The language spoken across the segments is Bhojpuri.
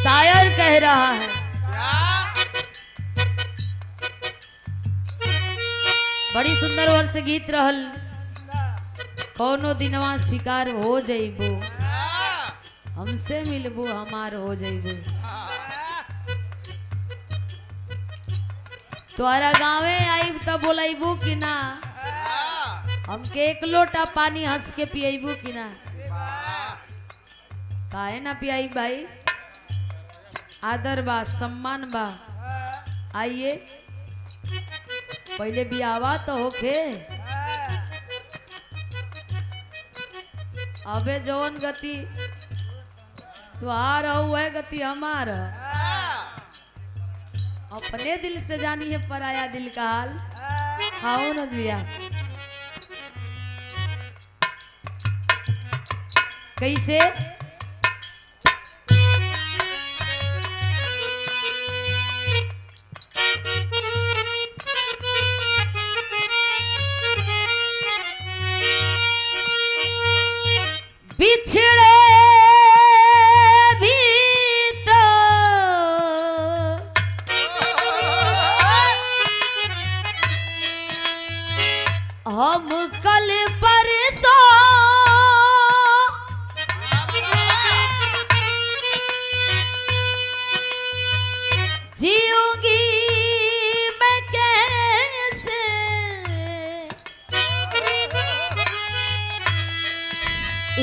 शायर कह रहा है, बड़ी सुंदर वर्ष गीत रहल। कौनो दिनवा शिकार हो जइबो, हमसे मिलबो हमार हो जइबो। तोहरा गाँवे आईब तब बोलाइबू कि ना, हमके एक लोटा पानी हंस के पियाबू कि ना। काहे ना पियाई भाई, आदर बा सम्मान बा। आइए पहले बियावा तो होखे, अबे जौन गति तुहार हो वह गति हमार। अपने दिल से जानी है पराया दिल का हाल। आओ न भैया, कैसे बिछड़े भी तो हम कल परसों जीऊंगी मैं कैसे,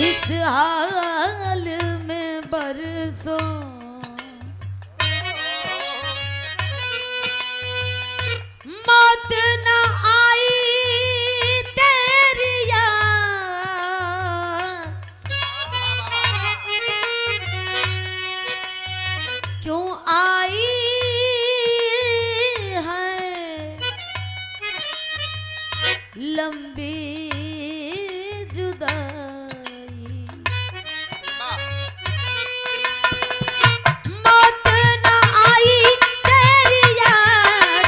इस हाल में बरसों। मौत न आई तेरी याद, क्यों आई है लंबी जुदाई। मौत न आई तेरी याद,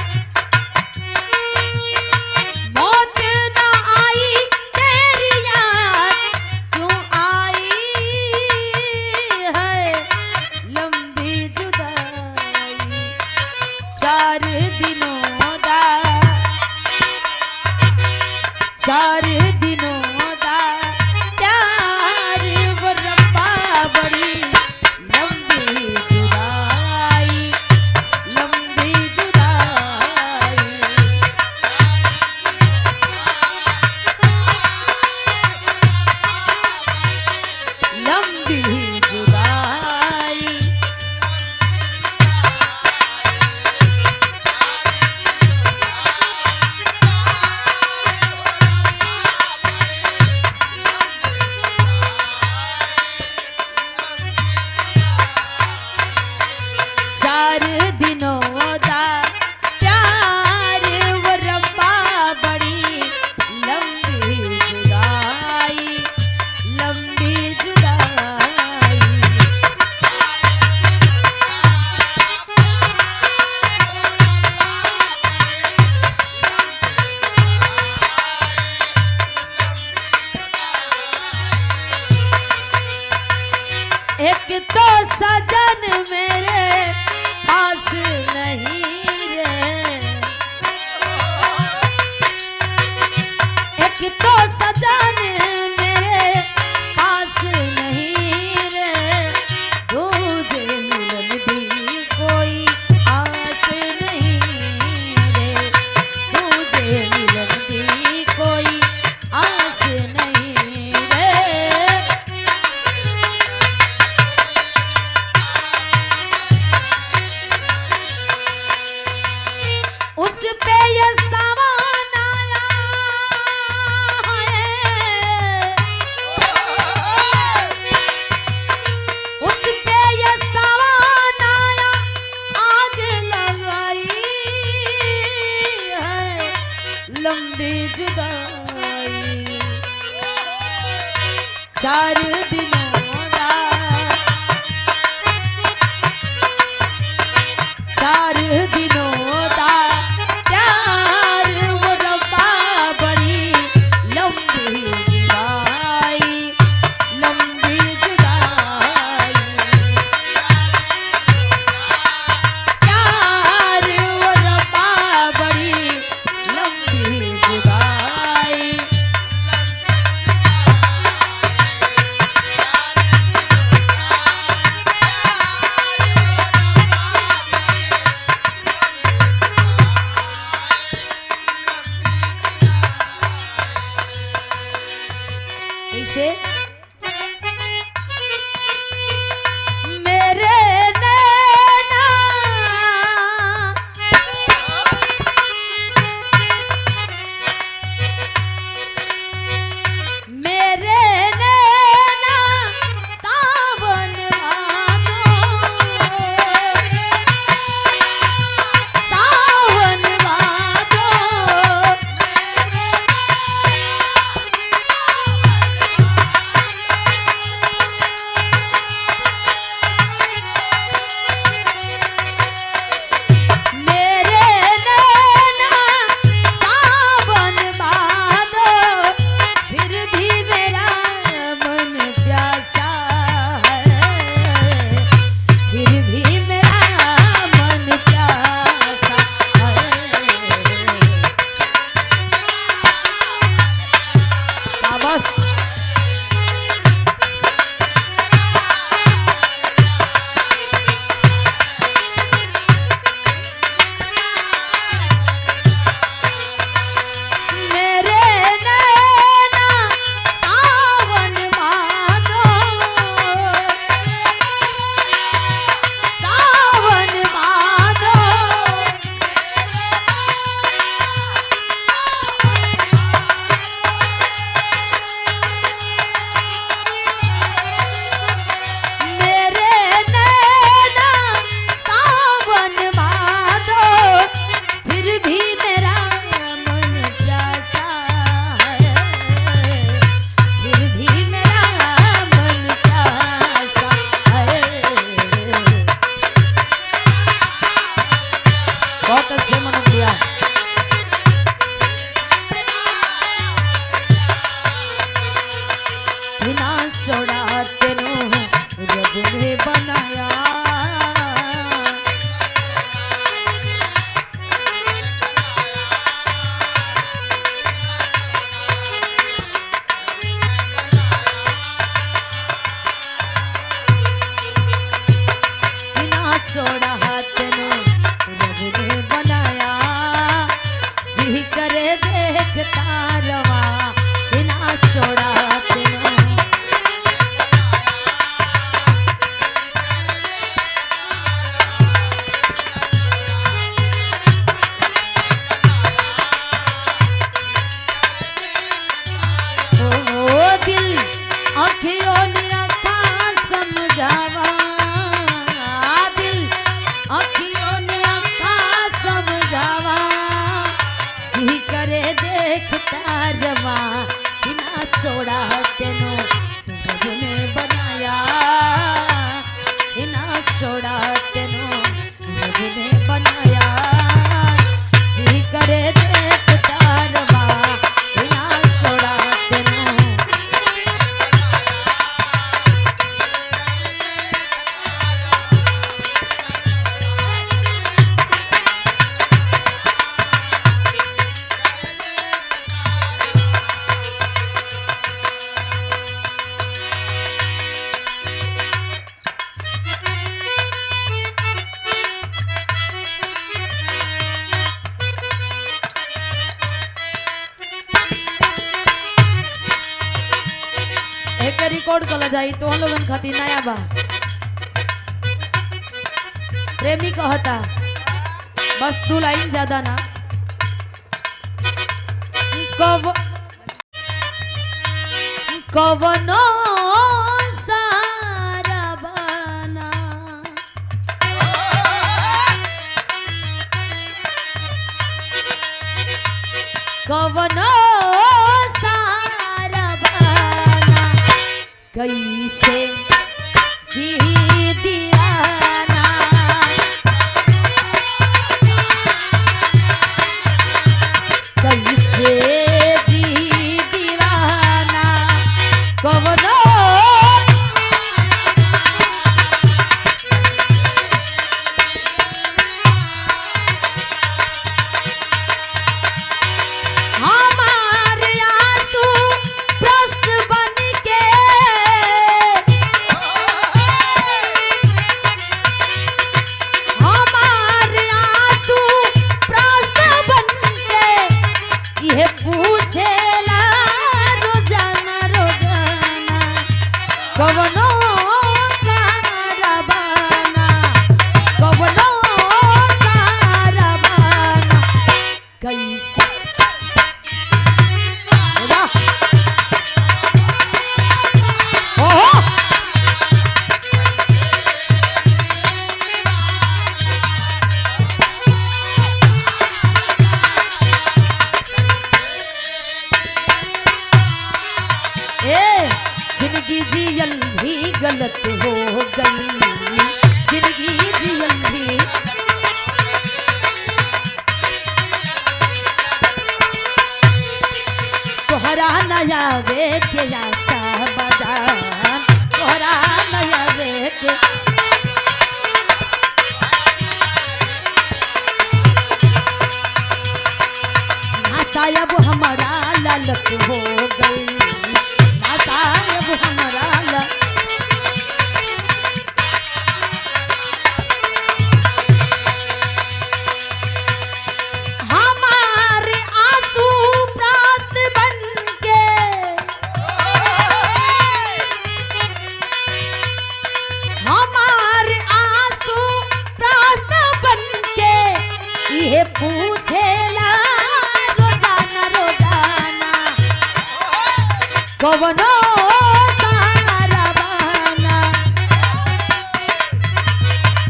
मौत न आई तेरी याद, क्यों आई है लंबी जुदाई। 4 दिनों दा, 4 दिनों दा प्यार वो रब्बा, बड़ी लंबी जुदाई, लंबी जुदाई। लंबी जुदाई, चार दिनों दा प्यार वो रब्बा, बड़ी लंबी जुदाई, लंबी जुदाई। एक तो सजन मेरे पास नहीं रे, एक तो सजन मेरे पास नहीं रे, तुझे मिलन भी कोई आस नहीं रे, तुझे मिलन भी कोई आस नहीं रे। उस पे ये सामान आया है, सोड़ा तेनो रब ने बनाया जी करे देखता रवा बिना सोड़ा तेनो अखियों ने रखा समझावा दिल अखियों ने रखा समझावा जी करे देखता रवा बिना सोड़ा तेनो रब ने बनाया बिना सोड़ा तेनो रब ने बनाया जी करे देखता रवा बिना सोड़ा तेनो एक रिकॉर्ड कला जाई तो हम लोगन खातिर नया बा प्रेमी कहता बस 2 लाइन ज्यादा ना कवनो सारा बना कवनो कैसे जी दीवाना कैसे जी दीवाना कवनो पूछेला रोजाना रोजाना कवनो सारा बना कवनो सारा बना कैसे ओहो जिंदगी जियल भी गलत हो गई जिंदगी जियल भी तोहरा नया वे के आशा बजान तोहरा नया वे के नासायब हमारा ललक हो गई नासायब हमारा हमारे आंसू प्रास्त बनके हमारे आंसू प्रास्त बनके ये पूछेला रोजाना रोजाना कवनो सारा बना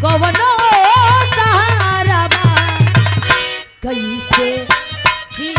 कवनो सारा बना कैसे जी